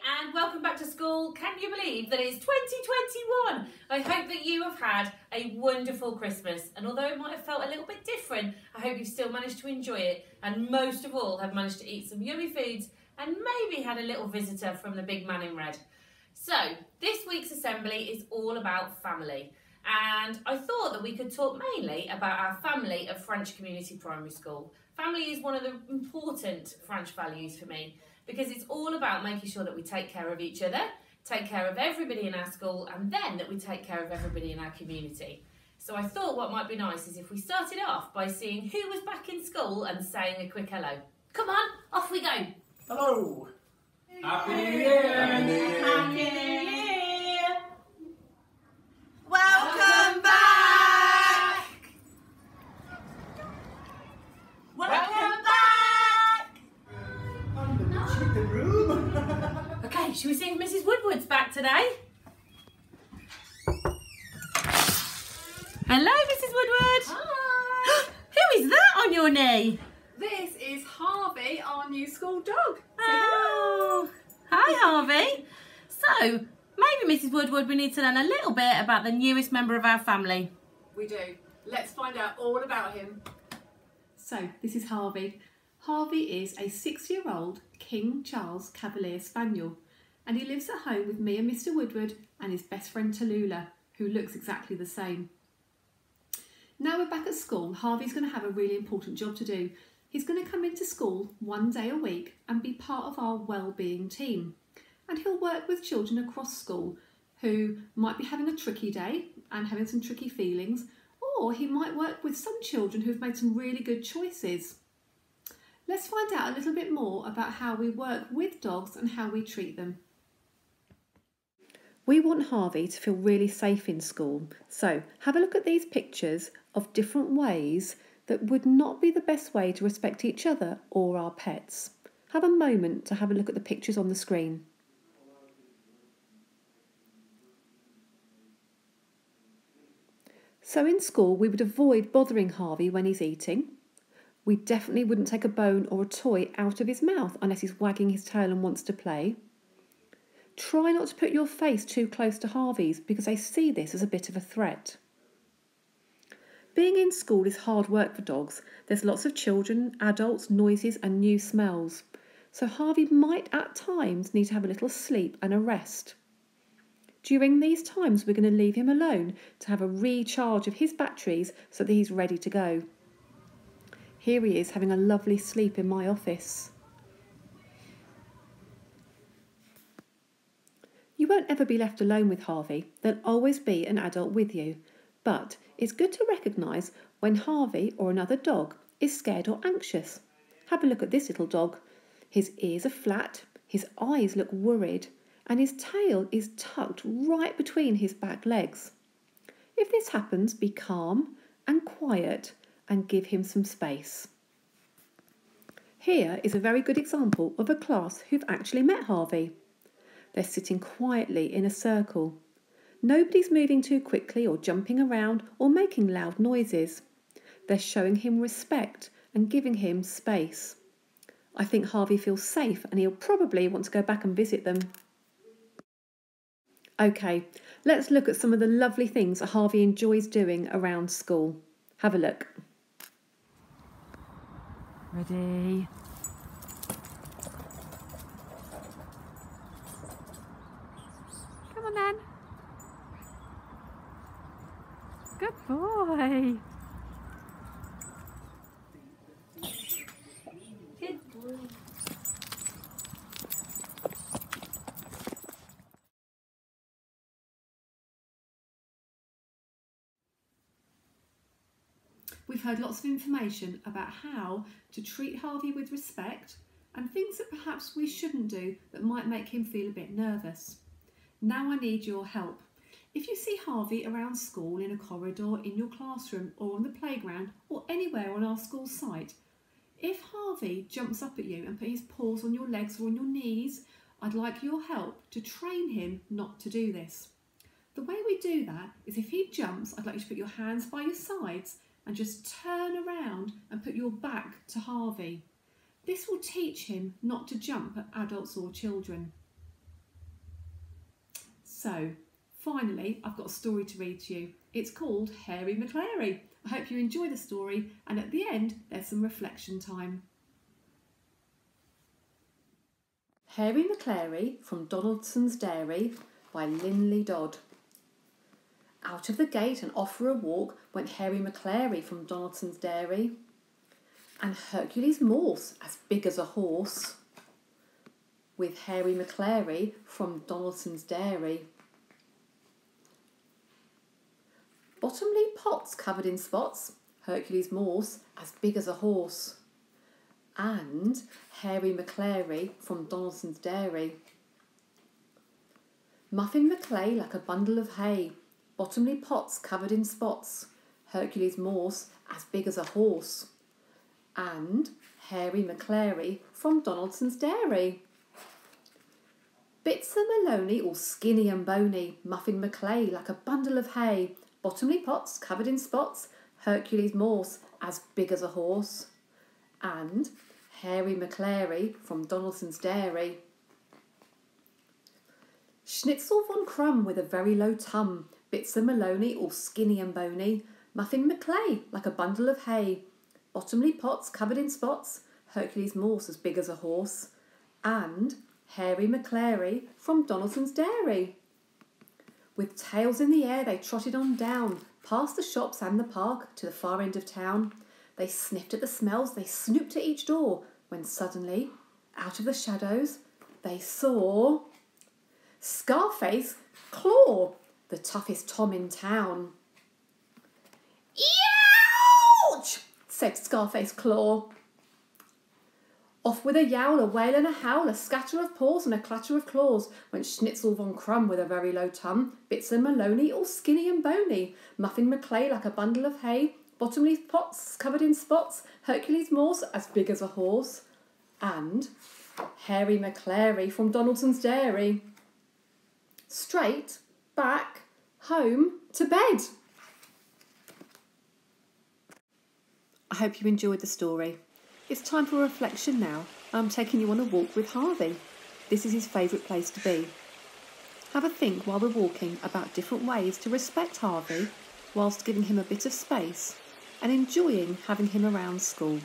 and welcome back to school. Can you believe that it's 2021? I hope that you have had a wonderful Christmas, and although it might have felt a little bit different, I hope you've still managed to enjoy it, and most of all have managed to eat some yummy foods and maybe had a little visitor from the big man in red. So this week's assembly is all about family, and I thought that we could talk mainly about our family at Franche Community Primary School. Family is one of the important Franche values for me, because it's all about making sure that we take care of each other, take care of everybody in our school, and then that we take care of everybody in our community. So I thought what might be nice is if we started off by seeing who was back in school and saying a quick hello. Come on, off we go. Hello. Happy New Year. Happy New Year. Happy New Year. Welcome back. Welcome back. Under the chicken room. Okay, shall we see if Mrs Woodward's back today? Hello, Mrs Woodward. Hi. Who is that on your knee? This is Harvey, our new school dog. Say Oh, hi Harvey. So, maybe Mrs Woodward, we need to learn a little bit about the newest member of our family. We do. Let's find out all about him. So, this is Harvey. Harvey is a 6-year-old King Charles Cavalier Spaniel, and he lives at home with me and Mr Woodward and his best friend Tallulah, who looks exactly the same. Now we're back at school, Harvey's going to have a really important job to do. He's going to come into school one day a week and be part of our wellbeing team. And he'll work with children across school who might be having a tricky day and having some tricky feelings, or he might work with some children who've made some really good choices. Let's find out a little bit more about how we work with dogs and how we treat them. We want Harvey to feel really safe in school, so have a look at these pictures of different ways that would not be the best way to respect each other or our pets. Have a moment to have a look at the pictures on the screen. So in school we would avoid bothering Harvey when he's eating. We definitely wouldn't take a bone or a toy out of his mouth unless he's wagging his tail and wants to play. Try not to put your face too close to Harvey's because they see this as a bit of a threat. Being in school is hard work for dogs. There's lots of children, adults, noises and new smells. So Harvey might at times need to have a little sleep and a rest. During these times we're going to leave him alone to have a recharge of his batteries so that he's ready to go. Here he is having a lovely sleep in my office. You won't ever be left alone with Harvey. There'll always be an adult with you. But it's good to recognise when Harvey or another dog is scared or anxious. Have a look at this little dog. His ears are flat, his eyes look worried, and his tail is tucked right between his back legs. If this happens, be calm and quiet and give him some space. Here is a very good example of a class who've actually met Harvey. They're sitting quietly in a circle. Nobody's moving too quickly or jumping around or making loud noises. They're showing him respect and giving him space. I think Harvey feels safe and he'll probably want to go back and visit them. Okay, let's look at some of the lovely things that Harvey enjoys doing around school. Have a look. Ready? Come on then. Good boy. Good boy. We've heard lots of information about how to treat Harvey with respect and things that perhaps we shouldn't do that might make him feel a bit nervous. Now I need your help. If you see Harvey around school, in a corridor, in your classroom or on the playground or anywhere on our school site, if Harvey jumps up at you and puts his paws on your legs or on your knees, I'd like your help to train him not to do this. The way we do that is if he jumps, I'd like you to put your hands by your sides and just turn around and put your back to Harvey. This will teach him not to jump at adults or children. So, finally, I've got a story to read to you. It's called Harry McClary. I hope you enjoy the story, and at the end, there's some reflection time. Harry McClary from Donaldson's Dairy by Linley Dodd. Out of the gate and off for a walk went Harry McClary from Donaldson's Dairy, and Hercules Morse, as big as a horse, with Harry McClary from Donaldson's Dairy. Bottomly pots covered in spots, Hercules Morse, as big as a horse, and Harry McClary from Donaldson's Dairy. Muffin McClay like a bundle of hay, bottomly pots covered in spots, Hercules Morse, as big as a horse, and Harry McClary from Donaldson's Dairy. Bitzer Maloney all skinny and bony, Muffin McClay like a bundle of hay, bottomly pots covered in spots, Hercules Morse, as big as a horse, and Harry McClary from Donaldson's Dairy. Schnitzel von Crumb with a very low tum, Bitzer Maloney all skinny and bony, Muffin McClay like a bundle of hay, bottomly pots covered in spots, Hercules Morse, as big as a horse, and Harry McClary from Donaldson's Dairy. With tails in the air they trotted on down, past the shops and the park, to the far end of town. They sniffed at the smells, they snooped at each door, when suddenly, out of the shadows, they saw Scarface Claw, the toughest Tom in town. "Ouch!" said Scarface Claw. Off with a yowl, a wail and a howl, a scatter of paws and a clatter of claws, went Schnitzel von Crumb with a very low tum, Bitzer Maloney all skinny and bony, Muffin McClay like a bundle of hay, bottomly pots covered in spots, Hercules Morse, as big as a horse, and Harry McClary from Donaldson's Dairy. Straight back home to bed. I hope you enjoyed the story. It's time for reflection now. I'm taking you on a walk with Harvey. This is his favourite place to be. Have a think while we're walking about different ways to respect Harvey whilst giving him a bit of space and enjoying having him around school.